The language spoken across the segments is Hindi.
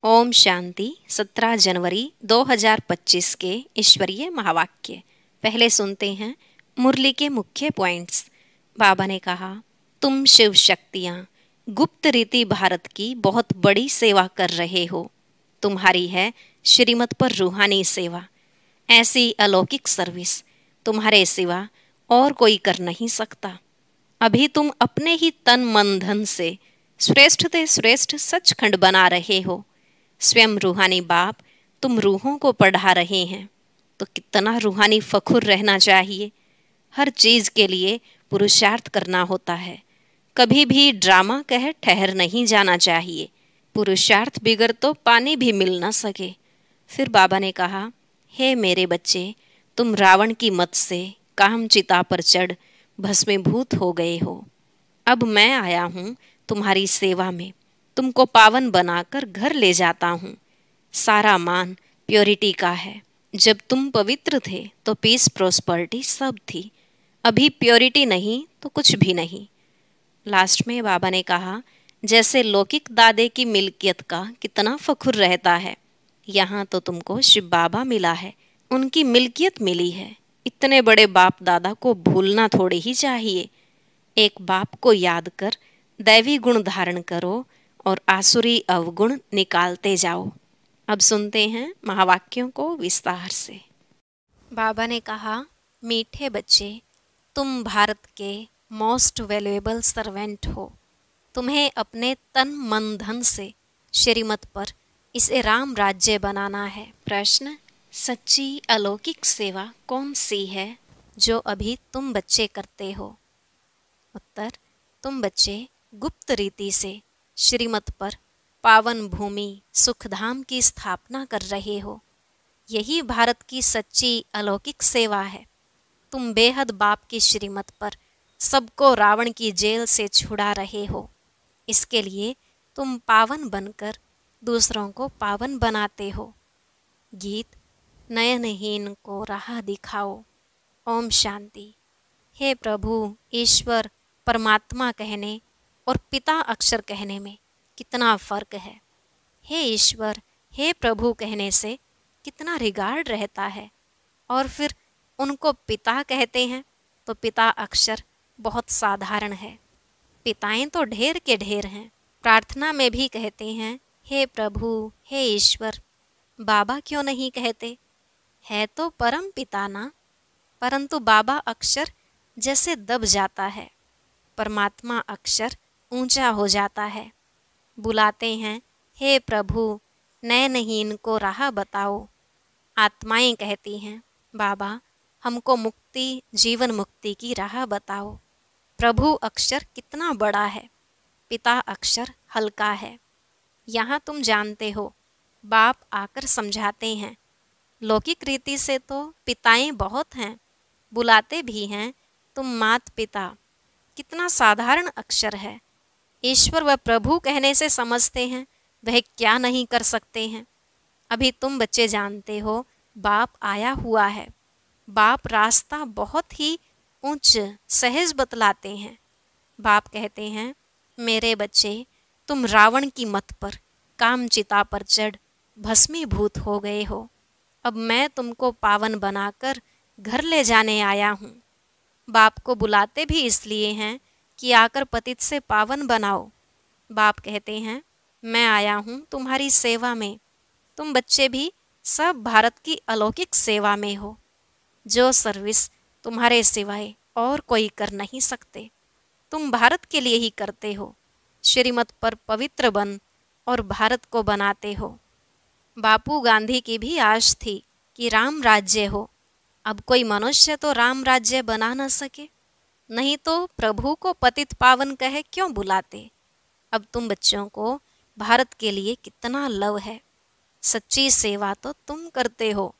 ओम शांति। 17 जनवरी 2025 के ईश्वरीय महावाक्य। पहले सुनते हैं मुरली के मुख्य पॉइंट्स। बाबा ने कहा, तुम शिव शक्तियाँ गुप्त रीति भारत की बहुत बड़ी सेवा कर रहे हो। तुम्हारी है श्रीमत पर रूहानी सेवा। ऐसी अलौकिक सर्विस तुम्हारे सिवा और कोई कर नहीं सकता। अभी तुम अपने ही तन मन धन से श्रेष्ठ ते श्रेष्ठ सचखंड बना रहे हो। स्वयं रूहानी बाप तुम रूहों को पढ़ा रहे हैं, तो कितना रूहानी फखुर रहना चाहिए। हर चीज के लिए पुरुषार्थ करना होता है। कभी भी ड्रामा कह ठहर नहीं जाना चाहिए। पुरुषार्थ बिगर तो पानी भी मिल न सके। फिर बाबा ने कहा, हे मेरे बच्चे, तुम रावण की मत से काम चिता पर चढ़ भस्मीभूत हो गए हो। अब मैं आया हूँ तुम्हारी सेवा में, तुमको पावन बनाकर घर ले जाता हूँ। सारा मान प्योरिटी का है। जब तुम पवित्र थे तो पीस प्रोस्पर्टी सब थी। अभी प्योरिटी नहीं तो कुछ भी नहीं। लास्ट में बाबा ने कहा, जैसे लौकिक दादे की मिल्कियत का कितना फखुर रहता है, यहाँ तो तुमको शिव बाबा मिला है, उनकी मिल्कियत मिली है। इतने बड़े बाप दादा को भूलना थोड़े ही चाहिए। एक बाप को याद कर दैवी गुण धारण करो और आसुरी अवगुण निकालते जाओ। अब सुनते हैं महावाक्यों को विस्तार से। बाबा ने कहा, मीठे बच्चे, तुम भारत के मोस्ट वैल्यूएबल सर्वेंट हो। तुम्हें अपने तन मन धन से श्रीमत पर इसे राम राज्य बनाना है। प्रश्न, सच्ची अलौकिक सेवा कौन सी है जो अभी तुम बच्चे करते हो? उत्तर, तुम बच्चे गुप्त रीति से श्रीमत पर पावन भूमि सुखधाम की स्थापना कर रहे हो। यही भारत की सच्ची अलौकिक सेवा है। तुम बेहद बाप की श्रीमत पर सबको रावण की जेल से छुड़ा रहे हो। इसके लिए तुम पावन बनकर दूसरों को पावन बनाते हो। गीत, नयनहीन को राह दिखाओ। ओम शांति। हे प्रभु ईश्वर परमात्मा कहने और पिता अक्षर कहने में कितना फर्क है। हे ईश्वर, हे प्रभु कहने से कितना रिगार्ड रहता है, और फिर उनको पिता कहते हैं तो पिता अक्षर बहुत साधारण है। पिताएं तो ढेर के ढेर हैं। प्रार्थना में भी कहते हैं, हे प्रभु, हे ईश्वर। बाबा क्यों नहीं कहते? है तो परम पिता ना, परंतु बाबा अक्षर जैसे दब जाता है, परमात्मा अक्षर ऊंचा हो जाता है। बुलाते हैं, हे प्रभु, नयनहीन को राह बताओ। आत्माएं कहती हैं, बाबा हमको मुक्ति, जीवन मुक्ति की राह बताओ। प्रभु अक्षर कितना बड़ा है, पिता अक्षर हल्का है। यहाँ तुम जानते हो, बाप आकर समझाते हैं। लौकिक रीति से तो पिताएं बहुत हैं, बुलाते भी हैं, तुम मात पिता। कितना साधारण अक्षर है। ईश्वर व प्रभु कहने से समझते हैं वह क्या नहीं कर सकते हैं। अभी तुम बच्चे जानते हो, बाप आया हुआ है। बाप रास्ता बहुत ही ऊंच सहज बतलाते हैं। बाप कहते हैं, मेरे बच्चे, तुम रावण की मत पर काम चिता पर चढ़ भस्मीभूत हो गए हो। अब मैं तुमको पावन बनाकर घर ले जाने आया हूँ। बाप को बुलाते भी इसलिए हैं कि आकर पतित से पावन बनाओ। बाप कहते हैं, मैं आया हूँ तुम्हारी सेवा में। तुम बच्चे भी सब भारत की अलौकिक सेवा में हो। जो सर्विस तुम्हारे सिवाय और कोई कर नहीं सकते, तुम भारत के लिए ही करते हो। श्रीमत पर पवित्र बन और भारत को बनाते हो। बापू गांधी की भी आश थी कि राम राज्य हो। अब कोई मनुष्य तो राम राज्य बना न सके, नहीं तो प्रभु को पतित पावन कहे क्यों बुलाते। अब तुम बच्चों को भारत के लिए कितना लव है। सच्ची सेवा तो तुम करते हो,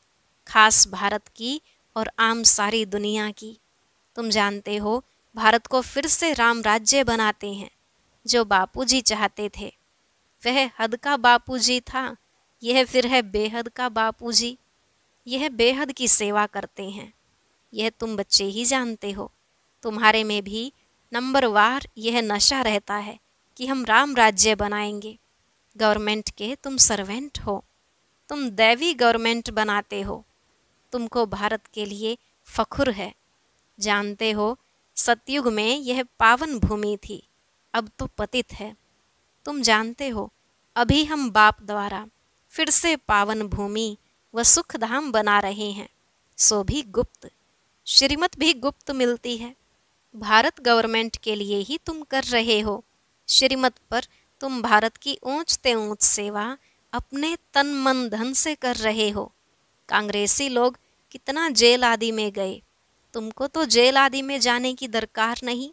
खास भारत की और आम सारी दुनिया की। तुम जानते हो, भारत को फिर से राम राज्य बनाते हैं, जो बापूजी चाहते थे। वह हद का बापूजी था, यह फिर है बेहद का बापूजी। यह बेहद की सेवा करते हैं। यह तुम बच्चे ही जानते हो। तुम्हारे में भी नंबरवार यह नशा रहता है कि हम राम राज्य बनाएंगे। गवर्नमेंट के तुम सर्वेंट हो, तुम दैवी गवर्नमेंट बनाते हो। तुमको भारत के लिए फख्र है। जानते हो, सतयुग में यह पावन भूमि थी, अब तो पतित है। तुम जानते हो, अभी हम बाप द्वारा फिर से पावन भूमि व सुखधाम बना रहे हैं, सो भी गुप्त। श्रीमत भी गुप्त मिलती है। भारत गवर्नमेंट के लिए ही तुम कर रहे हो। श्रीमत पर तुम भारत की ऊंचते ऊंच सेवा अपने तन मन धन से कर रहे हो। कांग्रेसी लोग कितना जेल आदि में गए, तुमको तो जेल आदि में जाने की दरकार नहीं।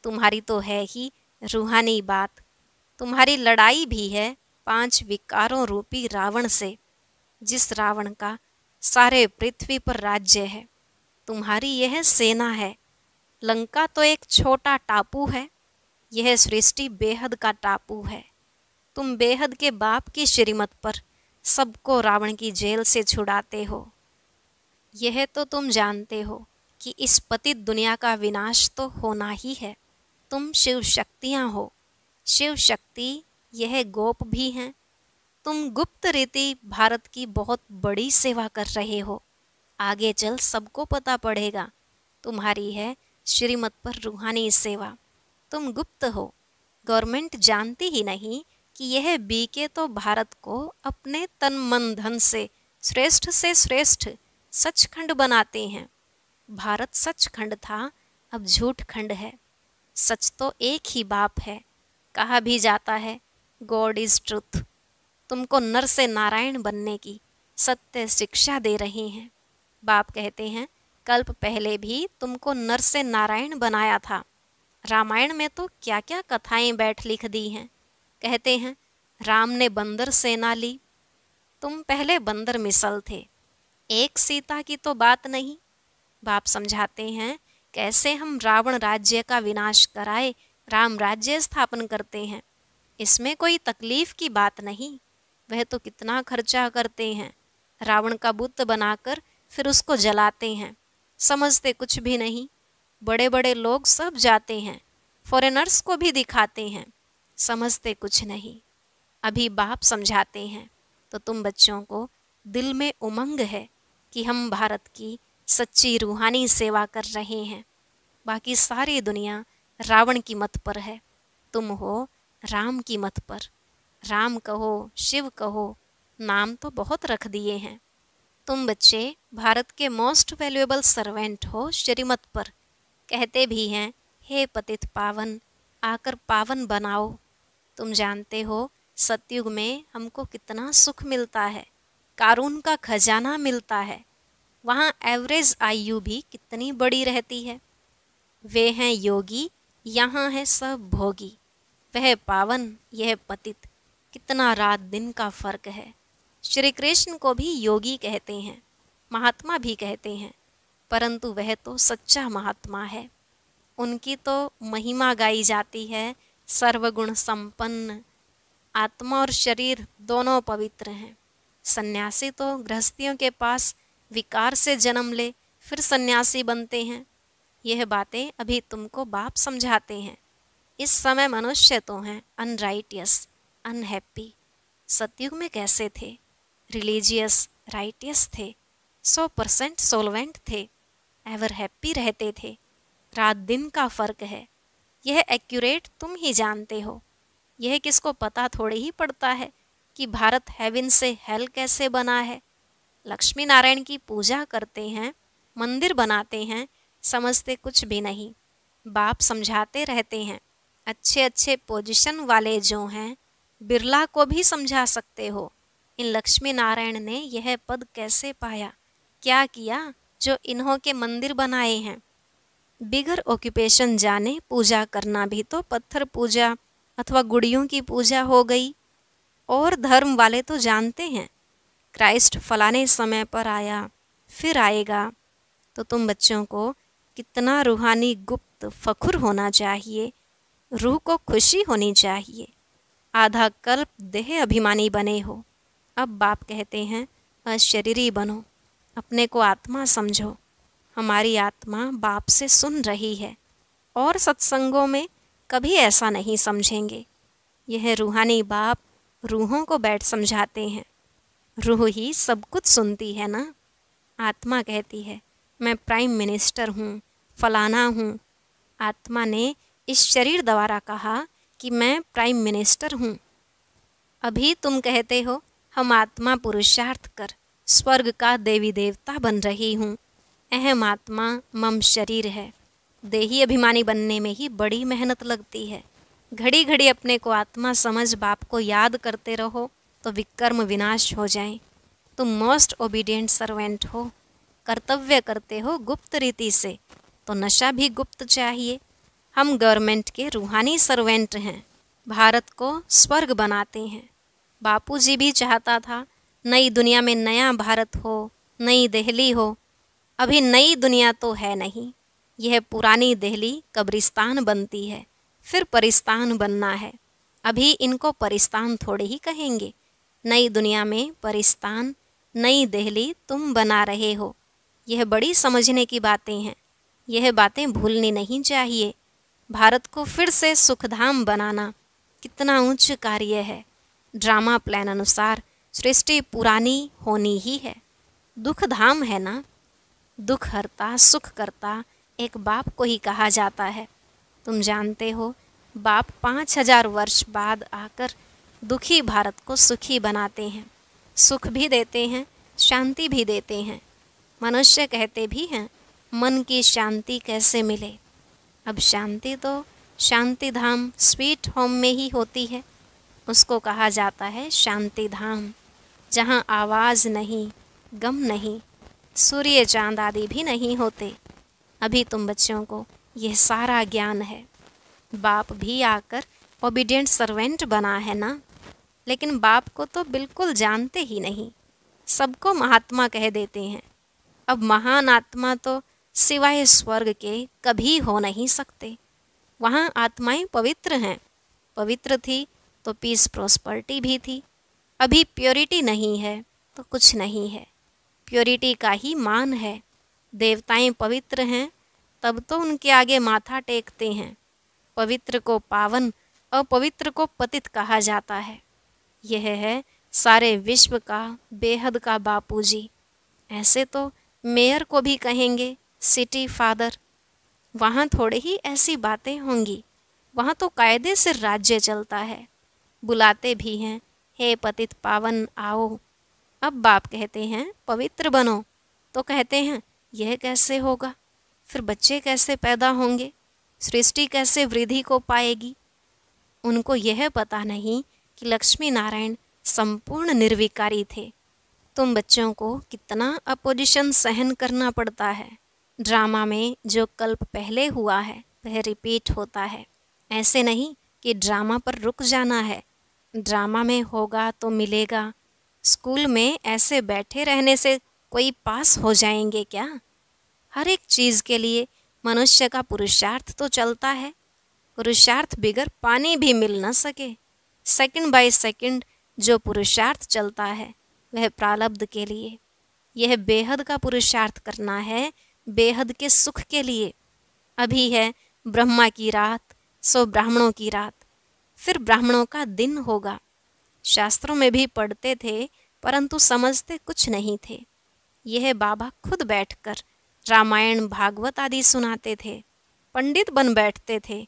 तुम्हारी तो है ही रूहानी बात। तुम्हारी लड़ाई भी है 5 विकारों रूपी रावण से, जिस रावण का सारे पृथ्वी पर राज्य है। तुम्हारी यह सेना है। लंका तो एक छोटा टापू है, यह सृष्टि बेहद का टापू है। तुम बेहद के बाप की श्रीमत पर सबको रावण की जेल से छुड़ाते हो। यह तो तुम जानते हो कि इस पतित दुनिया का विनाश तो होना ही है। तुम शिव शक्तियाँ हो। शिव शक्ति यह गोप भी हैं। तुम गुप्त रीति भारत की बहुत बड़ी सेवा कर रहे हो। आगे चल सबको पता पड़ेगा। तुम्हारी है श्रीमत पर रूहानी सेवा। तुम गुप्त हो। गवर्नमेंट जानती ही नहीं कि यह बीके तो भारत को अपने तन मन धन से श्रेष्ठ सचखंड बनाते हैं। भारत सचखंड था, अब झूठ खंड है। सच तो एक ही बाप है। कहा भी जाता है गॉड इज ट्रुथ। तुमको नर से नारायण बनने की सत्य शिक्षा दे रहे हैं। बाप कहते हैं कल्प पहले भी तुमको नर से नारायण बनाया था। रामायण में तो क्या क्या कथाएं बैठ लिख दी हैं। कहते हैं राम ने बंदर सेना ली। तुम पहले बंदर मिसल थे, एक सीता की तो बात नहीं। बाप समझाते हैं कैसे हम रावण राज्य का विनाश कराए राम राज्य स्थापन करते हैं। इसमें कोई तकलीफ की बात नहीं। वह तो कितना खर्चा करते हैं। रावण का बुत बनाकर फिर उसको जलाते हैं। समझते कुछ भी नहीं। बड़े बड़े लोग सब जाते हैं, फॉरेनर्स को भी दिखाते हैं। समझते कुछ नहीं। अभी बाप समझाते हैं तो तुम बच्चों को दिल में उमंग है कि हम भारत की सच्ची रूहानी सेवा कर रहे हैं। बाकी सारी दुनिया रावण की मत पर है, तुम हो राम की मत पर। राम कहो, शिव कहो, नाम तो बहुत रख दिए हैं। तुम बच्चे भारत के मोस्ट वैल्यूएबल सर्वेंट हो श्रीमत पर। कहते भी हैं हे पतित पावन, आकर पावन बनाओ। तुम जानते हो सतयुग में हमको कितना सुख मिलता है, कारून का खजाना मिलता है। वहाँ एवरेज आयु भी कितनी बड़ी रहती है। वे हैं योगी, यहाँ है सब भोगी। वह पावन, यह पतित, कितना रात दिन का फर्क है। श्री कृष्ण को भी योगी कहते हैं, महात्मा भी कहते हैं, परंतु वह तो सच्चा महात्मा है। उनकी तो महिमा गाई जाती है, सर्वगुण संपन्न। आत्मा और शरीर दोनों पवित्र हैं। सन्यासी तो गृहस्थियों के पास विकार से जन्म ले फिर सन्यासी बनते हैं। यह बातें अभी तुमको बाप समझाते हैं। इस समय मनुष्य तो हैं अनराइटियस, अनहैप्पी। सतयुग में कैसे थे? रिलीजियस, राइटियस थे, 100% सोलवेंट थे, एवर हैप्पी रहते थे। रात दिन का फर्क है। यह एक्यूरेट तुम ही जानते हो। यह किसको पता थोड़े ही पड़ता है कि भारत हेवन से हेल कैसे बना है। लक्ष्मी नारायण की पूजा करते हैं, मंदिर बनाते हैं, समझते कुछ भी नहीं। बाप समझाते रहते हैं। अच्छे अच्छे पोजीशन वाले जो हैं, बिरला को भी समझा सकते हो इन लक्ष्मी नारायण ने यह पद कैसे पाया, क्या किया जो इन्हों के मंदिर बनाए हैं। बिगर ऑक्यूपेशन जाने पूजा करना भी तो पत्थर पूजा अथवा गुड़ियों की पूजा हो गई। और धर्म वाले तो जानते हैं क्राइस्ट फलाने समय पर आया, फिर आएगा। तो तुम बच्चों को कितना रूहानी गुप्त फख्र होना चाहिए, रूह को खुशी होनी चाहिए। आधा कल्प देह अभिमानी बने हो। अब बाप कहते हैं अशरीरी बनो, अपने को आत्मा समझो। हमारी आत्मा बाप से सुन रही है और सत्संगों में कभी ऐसा नहीं समझेंगे। यह रूहानी बाप रूहों को बैठ समझाते हैं। रूह ही सब कुछ सुनती है ना। आत्मा कहती है मैं प्राइम मिनिस्टर हूँ, फलाना हूँ। आत्मा ने इस शरीर द्वारा कहा कि मैं प्राइम मिनिस्टर हूँ। अभी तुम कहते हो हम आत्मा पुरुषार्थ कर स्वर्ग का देवी देवता बन रही हूँ। अहम आत्मा मम शरीर है। देही अभिमानी बनने में ही बड़ी मेहनत लगती है। घड़ी घड़ी अपने को आत्मा समझ बाप को याद करते रहो तो विकर्म विनाश हो जाए। तुम मोस्ट ओबीडिएंट सर्वेंट हो, कर्तव्य करते हो गुप्त रीति से, तो नशा भी गुप्त चाहिए। हम गवर्नमेंट के रूहानी सर्वेंट हैं, भारत को स्वर्ग बनाते हैं। बापूजी भी चाहता था नई दुनिया में नया भारत हो, नई दिल्ली हो। अभी नई दुनिया तो है नहीं, यह पुरानी दिल्ली कब्रिस्तान बनती है, फिर परिस्तान बनना है। अभी इनको परिस्तान थोड़े ही कहेंगे। नई दुनिया में परिस्तान, नई दिल्ली तुम बना रहे हो। यह बड़ी समझने की बातें हैं, यह बातें भूलनी नहीं चाहिए। भारत को फिर से सुखधाम बनाना कितना उच्च कार्य है। ड्रामा प्लान अनुसार सृष्टि पुरानी होनी ही है। दुख धाम है ना। दुख हरता सुख करता एक बाप को ही कहा जाता है। तुम जानते हो बाप 5000 वर्ष बाद आकर दुखी भारत को सुखी बनाते हैं। सुख भी देते हैं, शांति भी देते हैं। मनुष्य कहते भी हैं मन की शांति कैसे मिले। अब शांति तो शांति धाम स्वीट होम में ही होती है। उसको कहा जाता है शांति धाम, जहाँ आवाज़ नहीं, गम नहीं, सूर्य चांद आदि भी नहीं होते। अभी तुम बच्चों को यह सारा ज्ञान है। बाप भी आकर ओबीडिएंट सर्वेंट बना है ना, लेकिन बाप को तो बिल्कुल जानते ही नहीं, सबको महात्मा कह देते हैं। अब महान आत्मा तो सिवाय स्वर्ग के कभी हो नहीं सकते। वहाँ आत्माएं पवित्र हैं। पवित्र थी तो पीस प्रॉस्पर्टी भी थी। अभी प्योरिटी नहीं है तो कुछ नहीं है। प्योरिटी का ही मान है। देवताएं पवित्र हैं तब तो उनके आगे माथा टेकते हैं। पवित्र को पावन, अपवित्र को पतित कहा जाता है। यह है सारे विश्व का बेहद का बापूजी। ऐसे तो मेयर को भी कहेंगे सिटी फादर। वहाँ थोड़े ही ऐसी बातें होंगी, वहाँ तो कायदे से राज्य चलता है। बुलाते भी हैं हे पतित पावन आओ। अब बाप कहते हैं पवित्र बनो, तो कहते हैं यह कैसे होगा, फिर बच्चे कैसे पैदा होंगे, सृष्टि कैसे वृद्धि को पाएगी। उनको यह पता नहीं कि लक्ष्मी नारायण संपूर्ण निर्विकारी थे। तुम बच्चों को कितना अपोजिशन सहन करना पड़ता है। ड्रामा में जो कल्प पहले हुआ है वह रिपीट होता है। ऐसे नहीं कि ड्रामा पर रुक जाना है। ड्रामा में होगा तो मिलेगा। स्कूल में ऐसे बैठे रहने से कोई पास हो जाएंगे क्या? हर एक चीज़ के लिए मनुष्य का पुरुषार्थ तो चलता है। पुरुषार्थ बिगर पानी भी मिल न सके। सेकंड बाय सेकंड जो पुरुषार्थ चलता है वह प्रारब्ध के लिए। यह बेहद का पुरुषार्थ करना है, बेहद के सुख के लिए। अभी है ब्रह्मा की रात, सो ब्राह्मणों की रात, फिर ब्राह्मणों का दिन होगा। शास्त्रों में भी पढ़ते थे परंतु समझते कुछ नहीं थे। यह बाबा खुद बैठकर रामायण भागवत आदि सुनाते थे, पंडित बन बैठते थे।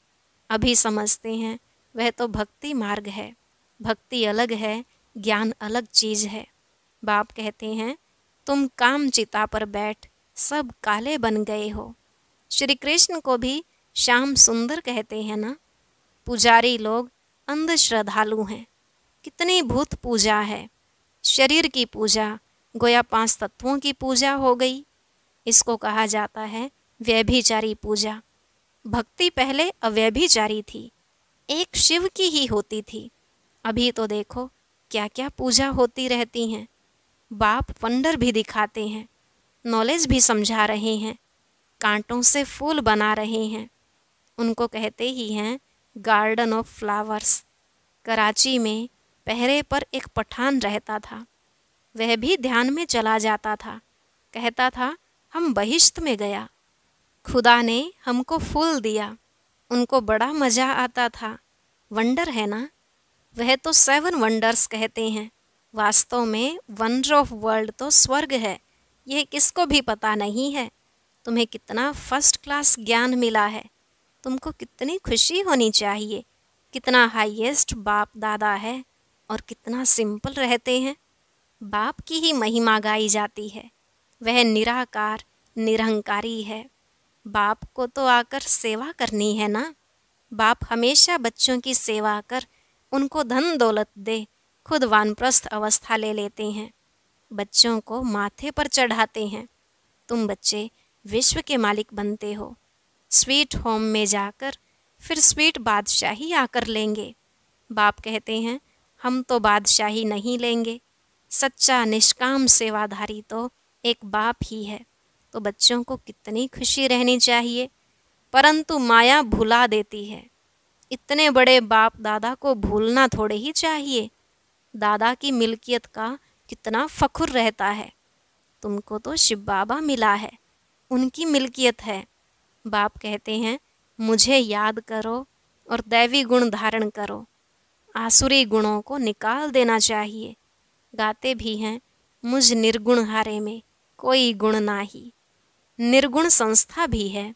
अभी समझते हैं वह तो भक्ति मार्ग है। भक्ति अलग है, ज्ञान अलग चीज़ है। बाप कहते हैं तुम काम चिता पर बैठ सब काले बन गए हो। श्री कृष्ण को भी श्याम सुंदर कहते हैं ना। पुजारी लोग अंध श्रद्धालु हैं। कितनी भूत पूजा है। शरीर की पूजा गोया 5 तत्वों की पूजा हो गई। इसको कहा जाता है व्यभिचारी पूजा। भक्ति पहले अव्यभिचारी थी, एक शिव की ही होती थी। अभी तो देखो क्या क्या पूजा होती रहती हैं। बाप वंडर भी दिखाते हैं, नॉलेज भी समझा रहे हैं, कांटों से फूल बना रहे हैं। उनको कहते ही हैं गार्डन ऑफ फ्लावर्स। कराची में पहरे पर एक पठान रहता था। वह भी ध्यान में चला जाता था। कहता था हम बहिश्त में गया, खुदा ने हमको फूल दिया। उनको बड़ा मज़ा आता था। वंडर है ना। वह तो 7 वंडर्स कहते हैं, वास्तव में वंडर ऑफ वर्ल्ड तो स्वर्ग है। यह किसको भी पता नहीं है। तुम्हें कितना फर्स्ट क्लास ज्ञान मिला है। तुमको कितनी खुशी होनी चाहिए। कितना हाईएस्ट बाप दादा है और कितना सिंपल रहते हैं। बाप की ही महिमा गाई जाती है। वह निराकार निरहंकारी है। बाप को तो आकर सेवा करनी है ना। बाप हमेशा बच्चों की सेवा कर उनको धन दौलत दे खुद वानप्रस्थ अवस्था ले लेते हैं, बच्चों को माथे पर चढ़ाते हैं। तुम बच्चे विश्व के मालिक बनते हो। स्वीट होम में जाकर फिर स्वीट बादशाही आकर लेंगे। बाप कहते हैं हम तो बादशाही नहीं लेंगे। सच्चा निष्काम सेवाधारी तो एक बाप ही है। तो बच्चों को कितनी खुशी रहनी चाहिए, परंतु माया भुला देती है। इतने बड़े बाप दादा को भूलना थोड़े ही चाहिए। दादा की मिल्कियत का कितना फख्र रहता है। तुमको तो शिव बाबा मिला है, उनकी मिल्कियत है। बाप कहते हैं मुझे याद करो और दैवी गुण धारण करो। आसुरी गुणों को निकाल देना चाहिए। गाते भी हैं मुझ निर्गुण हारे में कोई गुण नाही। निर्गुण संस्था भी है,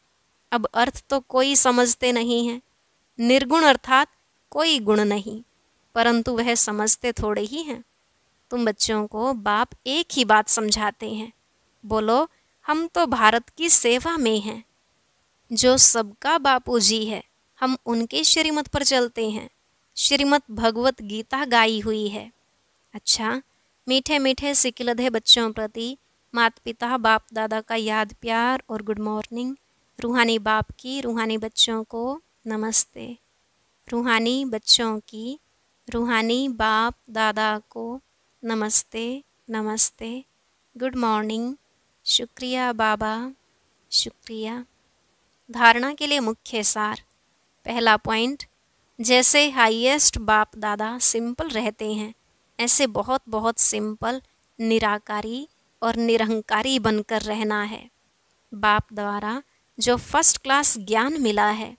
अब अर्थ तो कोई समझते नहीं है। निर्गुण अर्थात कोई गुण नहीं, परंतु वह समझते थोड़े ही हैं। तुम बच्चों को बाप एक ही बात समझाते हैं, बोलो हम तो भारत की सेवा में हैं। जो सबका बापूजी है, हम उनके श्रीमत पर चलते हैं। श्रीमत भगवत गीता गाई हुई है। अच्छा, मीठे मीठे सिकिलधे बच्चों प्रति माता पिता बाप दादा का याद प्यार और गुड मॉर्निंग। रूहानी बाप की रूहानी बच्चों को नमस्ते। रूहानी बच्चों की रूहानी बाप दादा को नमस्ते नमस्ते, गुड मॉर्निंग। शुक्रिया बाबा, शुक्रिया। धारणा के लिए मुख्य सार। पहला पॉइंट, जैसे हाईएस्ट बाप दादा सिंपल रहते हैं, ऐसे बहुत बहुत सिंपल निराकारी और निरहंकारी बनकर रहना है। बाप द्वारा जो फर्स्ट क्लास ज्ञान मिला है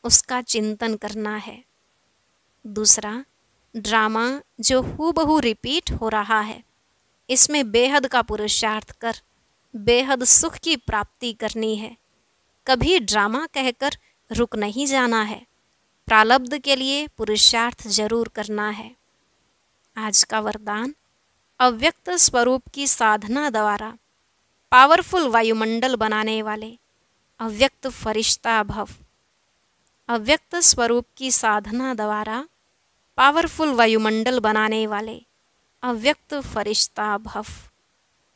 उसका चिंतन करना है। दूसरा, ड्रामा जो हूबहू रिपीट हो रहा है, इसमें बेहद का पुरुषार्थ कर बेहद सुख की प्राप्ति करनी है। कभी ड्रामा कहकर रुक नहीं जाना है। प्रारब्ध के लिए पुरुषार्थ जरूर करना है। आज का वरदान, अव्यक्त स्वरूप की साधना द्वारा पावरफुल वायुमंडल बनाने वाले अव्यक्त फरिश्ता भव। अव्यक्त स्वरूप की साधना द्वारा पावरफुल वायुमंडल बनाने वाले अव्यक्त फरिश्ता भव।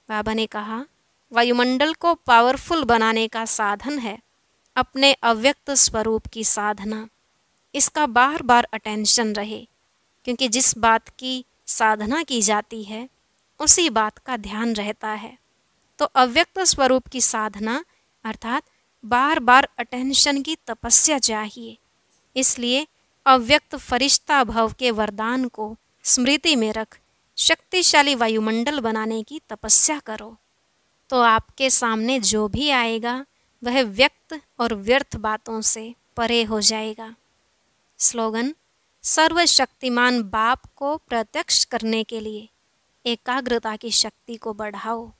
बाबा ने कहा वायुमंडल को पावरफुल बनाने का साधन है अपने अव्यक्त स्वरूप की साधना। इसका बार बार अटेंशन रहे, क्योंकि जिस बात की साधना की जाती है उसी बात का ध्यान रहता है। तो अव्यक्त स्वरूप की साधना अर्थात बार बार अटेंशन की तपस्या चाहिए। इसलिए अव्यक्त फरिश्ता भव के वरदान को स्मृति में रख शक्तिशाली वायुमंडल बनाने की तपस्या करो, तो आपके सामने जो भी आएगा वह व्यक्त और व्यर्थ बातों से परे हो जाएगा। स्लोगन, सर्वशक्तिमान बाप को प्रत्यक्ष करने के लिए एकाग्रता की शक्ति को बढ़ाओ।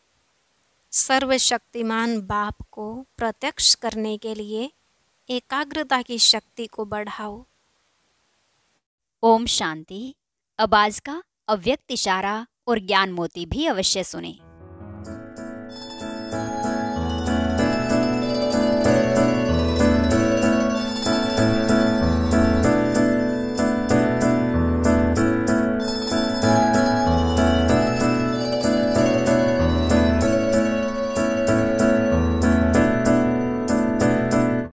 सर्वशक्तिमान बाप को प्रत्यक्ष करने के लिए एकाग्रता की शक्ति को बढ़ाओ। ओम शांति। अब आज का अव्यक्त इशारा और ज्ञान मोती भी अवश्य सुने।